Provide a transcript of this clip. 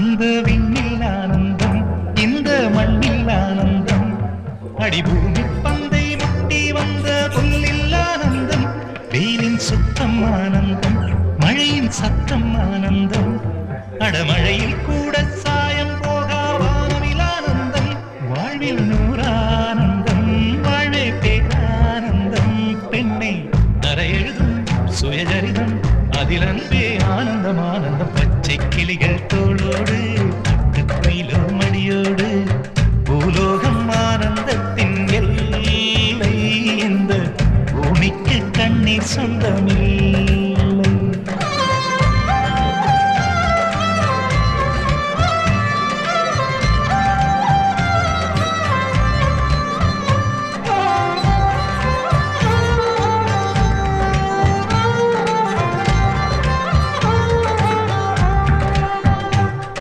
அந்த விண்ணில் ஆனந்தம் இந்த மண்ணில் ஆனந்தம் அடிபூமி பந்தை முட்டி வந்த புல்லில் ஆனந்தம் வெயிலின் சுத்தம் ஆனந்தம் மழையின் சத்தம் ஆனந்தம் அடமழையில் கூட